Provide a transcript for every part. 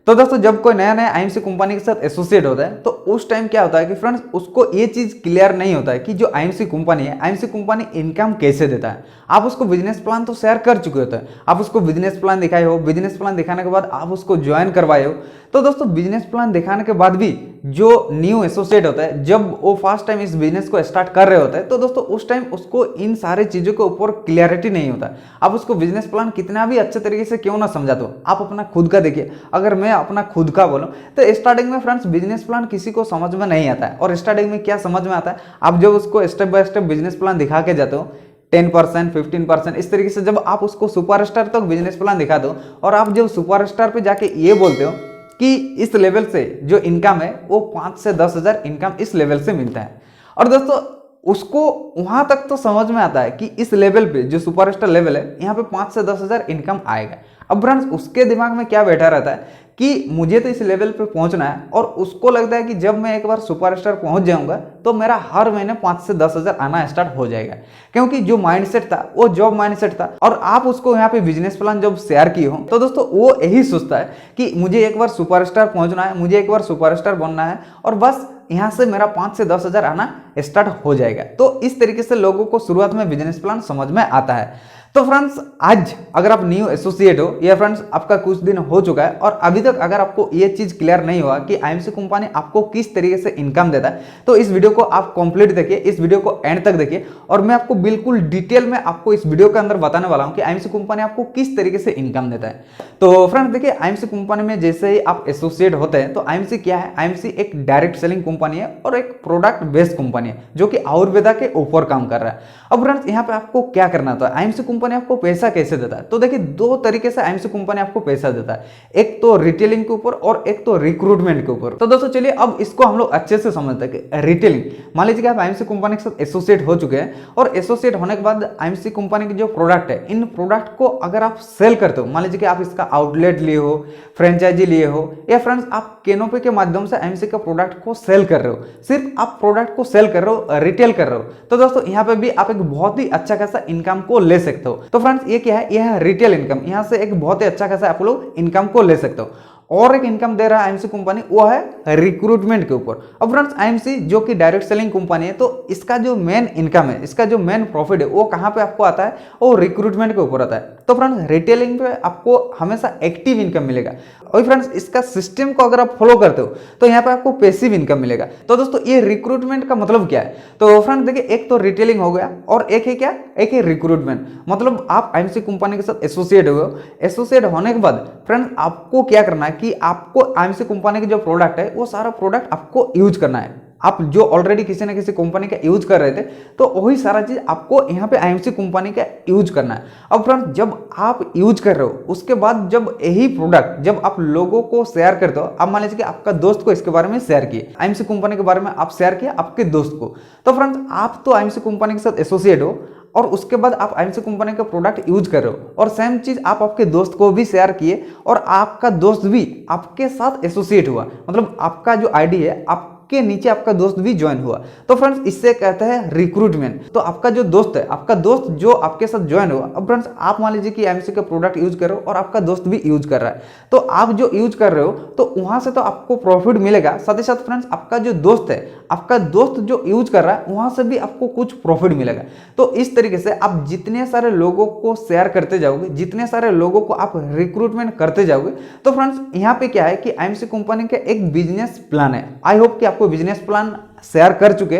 तो दोस्तों जब कोई नया नया आईएमसी कंपनी के साथ एसोसिएट होता है तो उस टाइम क्या होता है कि फ्रेंड्स उसको ये चीज क्लियर नहीं होता है कि जो आईएमसी कंपनी है, आईएमसी कंपनी इनकम कैसे देता है। आप उसको बिजनेस प्लान तो शेयर कर चुके होते हैं, आप उसको बिजनेस प्लान दिखाए हो, बिजनेस प्लान दिखाने के बाद आप उसको ज्वाइन करवाए हो। तो दोस्तों बिजनेस प्लान दिखाने के बाद भी जो न्यू एसोसिएट होता है, जब वो फर्स्ट टाइम इस बिजनेस को स्टार्ट कर रहे होते हैं, तो दोस्तों उस टाइम उसको इन सारे चीजों के ऊपर क्लियरिटी नहीं होता। आप उसको बिजनेस प्लान कितना भी अच्छे तरीके से क्यों ना समझा दो, आप अपना खुद का देखिए। अगर मैं अपना खुद का बोलूं तो स्टार्टिंग में फ्रेंड्स बिजनेस प्लान किसी को समझ में नहीं आता है। और स्टार्टिंग में क्या समझ में आता है, आप जब उसको step by step business plan दिखा के जाते हो 10%, 15%, इस तरीके से जब आप उसको सुपरस्टार तक बिजनेस प्लान दिखा दो और आप जब सुपरस्टार पे जाके ये बोलते हो कि इस लेवल से जो इनकम है वो 5 से 10 हजार इनकम इस लेवल से मिलता है, और दोस्तों उसको वहां तक तो समझ में आता है कि इस लेवल पे जो सुपरस्टार लेवल है यहाँ पे 5 से 10 हजार इनकम आएगा। अब फ्रेंड्स उसके दिमाग में क्या बैठा रहता है कि मुझे तो इस लेवल पे पहुंचना है, और उसको लगता है कि जब मैं एक बार सुपरस्टार पहुंच जाऊंगा तो मेरा हर महीने 5 से 10 हजार आना स्टार्ट हो जाएगा। क्योंकि जो माइंडसेट था वो जॉब माइंडसेट था, और आप उसको यहाँ पे बिजनेस प्लान जब शेयर किए हो तो दोस्तों वो यही सोचता है कि मुझे एक बार सुपरस्टार पहुंचना है, मुझे एक बार सुपरस्टार बनना है, और बस यहाँ से मेरा 5 से 10 हजार आना स्टार्ट हो जाएगा। तो इस तरीके से लोगों को शुरुआत में बिजनेस प्लान समझ में आता है। तो फ्रेंड्स आज अगर आप न्यू एसोसिएट हो या फ्रेंड्स आपका कुछ दिन हो चुका है और अभी तक अगर आपको ये चीज क्लियर नहीं हुआ कि आईएमसी कंपनी आपको किस तरीके से इनकम देता है, तो इस वीडियो को आप कंप्लीट देखिए, इस वीडियो को एंड तक देखिए, और मैं आपको बिल्कुल डिटेल में आपको इस वीडियो के अंदर बताने वाला हूं कि आईएमसी कंपनी आपको किस तरीके से इनकम देता है। तो फ्रेंड्स देखिए, आईएमसी कंपनी में जैसे ही आप एसोसिएट होते हैं तो आईएमसी क्या है, आईएमसी एक डायरेक्ट सेलिंग कंपनी है और एक प्रोडक्ट बेस्ड कंपनी है जो कि आयुर्वेदा के ऊपर काम कर रहा है। अब फ्रेंड्स यहाँ पे आपको क्या करना था, आईएमसी कंपनी आपको पैसा कैसे देता है, तो देखिए दो तरीके से आईएमसी कंपनी आपको पैसा देता है, एक तो रिटेलिंग के ऊपर और एक तो रिक्रूटमेंट के ऊपर। तो दोस्तों चलिए अब इसको हम लोग अच्छे से समझते हैं कि रिटेलिंग, मान लीजिए कि आप आईएमसी कंपनी के साथ एसोसिएट हो चुके हैं, और एसोसिएट होने के बाद आईएमसी कंपनी के जो प्रोडक्ट है, इन प्रोडक्ट को अगर आप सेल करते हो, मान लीजिए कि आप इसका आउटलेट लिए हो, फ्रेंचाइजी लिए हो, या फ्रेंड्स आप केनोपी के माध्यम से आईएमसी का प्रोडक्ट को सेल कर रहे हो, सिर्फ आप प्रोडक्ट को सेल कर रहे हो, रिटेल कर रहे हो, तो दोस्तों यहाँ पे भी आप एक बहुत ही अच्छा खासा इनकम को ले सकते हो। तो फ्रेंड्स ये क्या है, यह है रिटेल इनकम, यहाँ से एक बहुत ही अच्छा खासा आप लोग इनकम को ले सकते हो। और एक इनकम दे रहा है आईएमसी कंपनी, वो है रिक्रूटमेंट के ऊपर। अब फ्रेंड्स आईएमसी जो कि डायरेक्ट सेलिंग कंपनी है, तो इसका जो मेन इनकम है, इसका जो मेन प्रॉफिट है, वो कहां पे आपको आता है, वो रिक्रूटमेंट के ऊपर आता है। तो फ्रेंड्स रिटेलिंग पे आपको हमेशा एक्टिव इनकम मिलेगा, और फ्रेंड्स इसका सिस्टम को अगर आप फॉलो करते हो तो यहाँ पे आपको पैसिव इनकम मिलेगा। तो दोस्तों ये रिक्रूटमेंट का मतलब क्या है, तो फ्रेंड्स देखिए एक तो रिटेलिंग हो गया और एक है क्या, एक है रिक्रूटमेंट। मतलब आप आईएमसी कंपनी के साथ एसोसिएट हो गए, एसोसिएट होने के बाद फ्रेंड्स आपको क्या करना है कि आपको आईएमसी कंपनी के जो प्रोडक्ट है वो सारा प्रोडक्ट आपको यूज करना है। आप जो ऑलरेडी किसी ना किसी कंपनी का यूज कर रहे थे, तो वही सारा चीज आपको यहाँ पे आईएमसी कंपनी का यूज करना है। अब फ्रेंड्स जब आप यूज कर रहे हो, उसके बाद जब यही प्रोडक्ट जब आप लोगों को शेयर करते हो, आप मान लीजिए कि आपका दोस्त को इसके बारे में शेयर किए, आईएमसी कंपनी के बारे में आप शेयर किया आपके दोस्त को, तो फ्रेंड्स आप तो आईएमसी कंपनी के साथ एसोसिएट हो और उसके बाद आप आईएमसी कंपनी का प्रोडक्ट यूज कर रहे हो, और सेम चीज आप आपके दोस्त को भी शेयर किए और आपका दोस्त भी आपके साथ एसोसिएट हुआ, मतलब आपका जो आईडी है के नीचे आपका दोस्त भी ज्वाइन हुआ। तो फ्रेंड्स इससे कहते हैं रिक्रूटमेंट। तो आपका जो दोस्त है, आपका दोस्त जो आपके साथ ज्वाइन हुआ, अब फ्रेंड्स आप मान लीजिए कि आईएमसी का प्रोडक्ट यूज कर रहे हो और आपका दोस्त भी यूज कर रहा है, तो आप जो यूज कर रहे हो तो वहां से तो आपको प्रॉफिट मिलेगा, साथ ही साथ फ्रेंड्स आपका जो दोस्त है, आपका दोस्त जो यूज कर रहा है वहां से भी आपको कुछ प्रॉफिट मिलेगा। तो इस तरीके से आप जितने सारे लोगों को शेयर करते जाओगे, जितने सारे लोगों को आप रिक्रूटमेंट करते जाओगे, तो फ्रेंड्स यहाँ पे क्या है कि आईएमसी कंपनी का एक बिजनेस प्लान है। आई होप कि आपको बिजनेस प्लान शेयर कर चुके,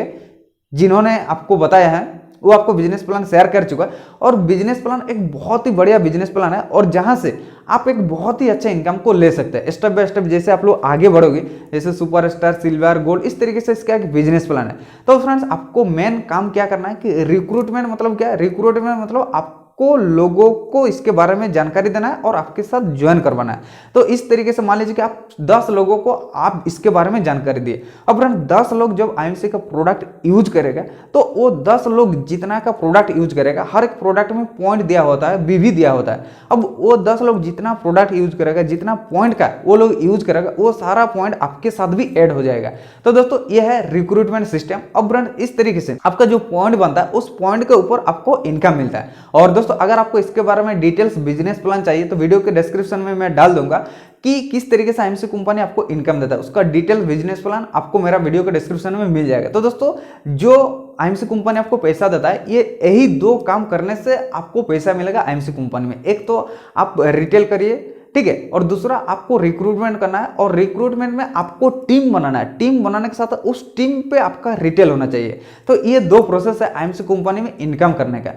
जिन्होंने आपको बताया है वो आपको बिजनेस प्लान शेयर कर चुका है, और बिजनेस प्लान एक बहुत ही बढ़िया बिजनेस प्लान है, और जहां से आप एक बहुत ही अच्छा इनकम को ले सकते हैं स्टेप बाय स्टेप। जैसे आप लोग आगे बढ़ोगे, जैसे सुपरस्टार, सिल्वर, गोल्ड, इस तरीके से इसका एक बिजनेस प्लान है। तो फ्रेंड्स आपको मेन काम क्या करना है कि रिक्रूटमेंट मतलब क्या है, रिक्रूटमेंट मतलब आप को लोगों को इसके बारे में जानकारी देना है और आपके साथ ज्वाइन करवाना है। तो इस तरीके से मान लीजिए कि आप 10 लोगों को आप इसके बारे में जानकारी दिए। अब फ्रेंड 10 लोग जब आईएमसी का प्रोडक्ट यूज करेगा, तो वो 10 लोग जितना का प्रोडक्ट यूज करेगा, हर एक प्रोडक्ट में पॉइंट दिया होता है, बीवी दिया होता है। अब वो 10 लोग जितना प्रोडक्ट यूज करेगा, जितना पॉइंट का वो लोग यूज करेगा, वो सारा पॉइंट आपके साथ भी ऐड हो जाएगा। तो दोस्तों ये है रिक्रूटमेंट सिस्टम। अब फ्रेंड इस तरीके से आपका जो पॉइंट बनता है, उस पॉइंट के ऊपर आपको इनकम मिलता है। और दोस्तों अगर आपको इसके बारे में डिटेल्स बिजनेस प्लान चाहिए तो वीडियो के डिस्क्रिप्शन में मैं डाल दूंगा कि किस तरीके से आईएमसी कंपनी आपको इनकम देता है। उसका डिटेल बिजनेस प्लान आपको मेरा वीडियो के डिस्क्रिप्शन में मिल जाएगा। तो दोस्तों जो आईएमसी कंपनी आपको पैसा देता है, ये यही दो काम करने से आपको पैसा मिलेगा आईएमसी कंपनी में। एक तो आप रिटेल करिए, ठीक है, और दूसरा आपको रिक्रूटमेंट करना है, और रिक्रूटमेंट में आपको टीम बनाना है। टीम बनाने के साथ उस टीम पे आपका रिटेल होना चाहिए। तो ये दो प्रोसेस है आईएमसी कंपनी में इनकम करने का।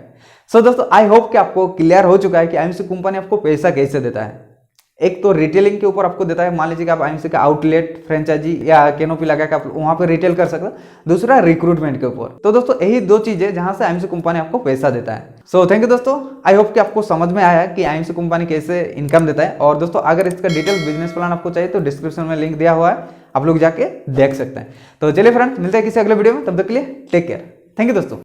सो दोस्तों आई होप कि आपको क्लियर हो चुका है कि आईएमसी कंपनी आपको पैसा कैसे देता है। एक तो रिटेलिंग के ऊपर आपको देता है, मान लीजिए कि आप आईएमसी का आउटलेट, फ्रेंचाइजी या कैनोपी लगा के आप वहां पे रिटेल कर सकते हो। दूसरा रिक्रूटमेंट के ऊपर। तो दोस्तों यही दो चीजें जहां से आईएमसी कंपनी आपको पैसा देता है। सो थैंक यू दोस्तों, आई होप कि आपको समझ में आया कि आईएमसी कंपनी कैसे इनकम देता है। और दोस्तों अगर इसका डिटेल बिजनेस प्लान आपको चाहिए तो डिस्क्रिप्शन में लिंक दिया हुआ है, आप लोग जाके देख सकते हैं। तो चलिए फ्रेंड्स, मिलते हैं किसी अगले वीडियो में, तब तक के लिए टेक केयर। थैंक यू दोस्तों।